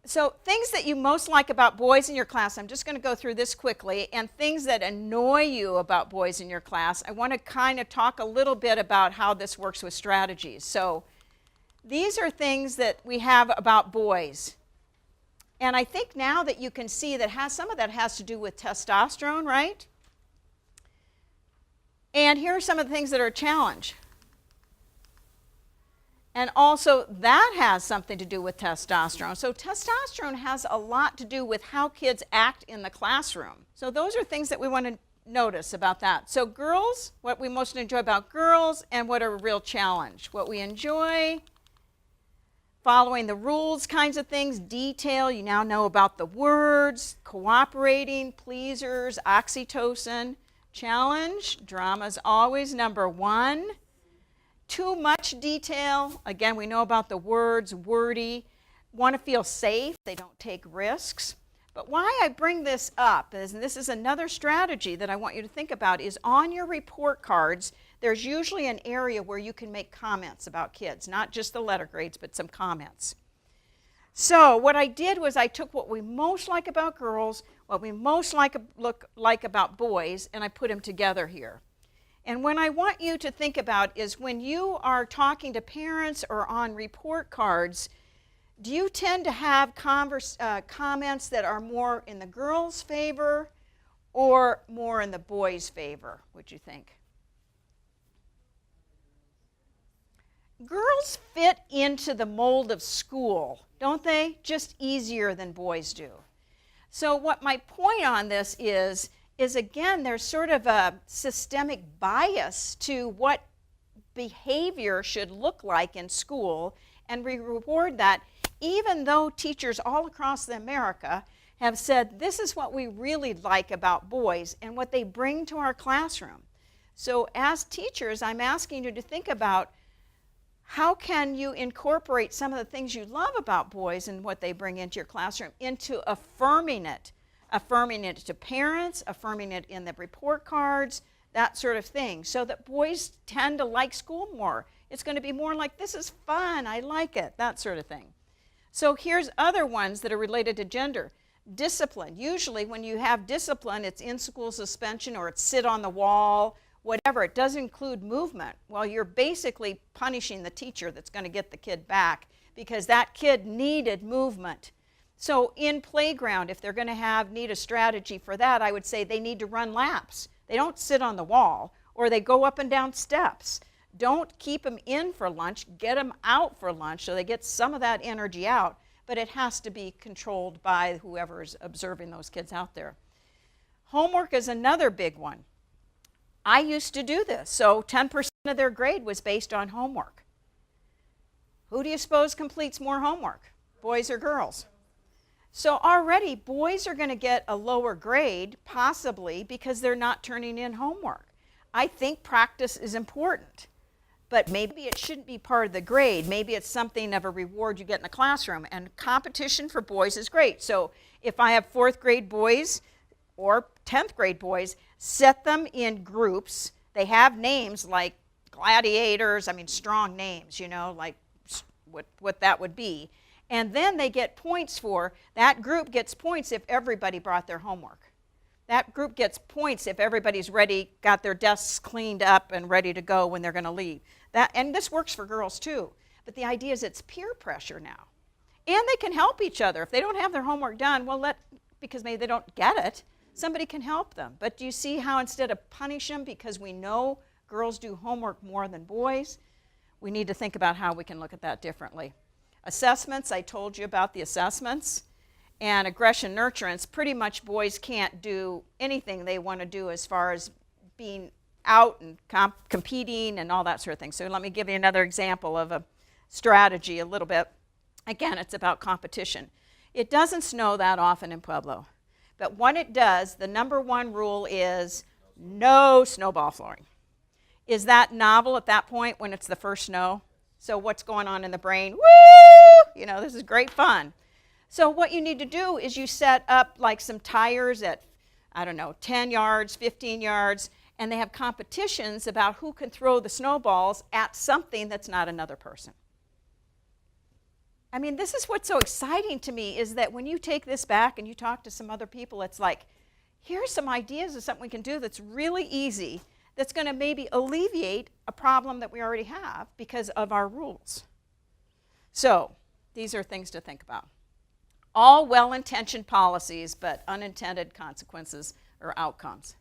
So things that you most like about boys in your class, I'm just going to go through this quickly, and things that annoy you about boys in your class. I want to kind of talk a little bit about how this works with strategies. So these are things that we have about boys. And I think now that you can see that some of that has to do with testosterone, right? And here are some of the things that are a challenge. And also, that has something to do with testosterone. So testosterone has a lot to do with how kids act in the classroom. So those are things that we want to notice about that. So girls, what we most enjoy about girls, and what are a real challenge. What we enjoy, following the rules kinds of things, detail, you now know about the words, cooperating, pleasers, oxytocin. Challenge, drama's always number one. Too much detail, again, we know about the words, wordy, want to feel safe, they don't take risks. But why I bring this up is, and this is another strategy that I want you to think about, is on your report cards, there's usually an area where you can make comments about kids, not just the letter grades, but some comments. So what I did was I took what we most like about girls, what we most like about boys, and I put them together here. And what I want you to think about is when you are talking to parents or on report cards, do you tend to have comments that are more in the girls' favor or more in the boys' favor, would you think? Girls fit into the mold of school, don't they? Just easier than boys do. So what my point on this is again, there's sort of a systemic bias to what behavior should look like in school, and we reward that even though teachers all across America have said this is what we really like about boys and what they bring to our classroom. So as teachers, I'm asking you to think about how can you incorporate some of the things you love about boys and what they bring into your classroom into affirming it to parents, affirming it in the report cards, that sort of thing, so that boys tend to like school more. It's going to be more like, this is fun, I like it, that sort of thing. So here's other ones that are related to gender. Discipline. Usually when you have discipline, it's in-school suspension or it's sit on the wall, whatever. It doesn't include movement. Well, you're basically punishing the teacher that's going to get the kid back because that kid needed movement. So in playground, if they're going to need a strategy for that, I would say they need to run laps. They don't sit on the wall, or they go up and down steps. Don't keep them in for lunch, get them out for lunch so they get some of that energy out, but it has to be controlled by whoever's observing those kids out there. Homework is another big one. I used to do this, so 10% of their grade was based on homework. Who do you suppose completes more homework, boys or girls? So already boys are going to get a lower grade, possibly because they're not turning in homework. I think practice is important, but maybe it shouldn't be part of the grade. Maybe it's something of a reward you get in the classroom, and competition for boys is great. So if I have 4th grade boys or 10th grade boys, set them in groups. They have names like gladiators, strong names, like what that would be. And then they get points that group gets points if everybody brought their homework. That group gets points if everybody's ready, got their desks cleaned up and ready to go when they're going to leave. And this works for girls too. But the idea is it's peer pressure now. And they can help each other. If they don't have their homework done, because maybe they don't get it, somebody can help them. But do you see how instead of punish them because we know girls do homework more than boys, we need to think about how we can look at that differently. Assessments, I told you about the assessments. And aggression nurturance, pretty much boys can't do anything they want to do as far as being out and competing and all that sort of thing. So let me give you another example of a strategy a little bit. Again, it's about competition. It doesn't snow that often in Pueblo. But when it does, the number one rule is no snowball throwing. Is that novel at that point when it's the first snow? So what's going on in the brain? Woo! This is great fun. So what you need to do is you set up like some tires at, 10 yards, 15 yards, and they have competitions about who can throw the snowballs at something that's not another person. I mean, this is what's so exciting to me, is that when you take this back and you talk to some other people, it's like, here's some ideas of something we can do that's really easy, that's going to maybe alleviate a problem that we already have because of our rules. So these are things to think about. All well-intentioned policies, but unintended consequences or outcomes.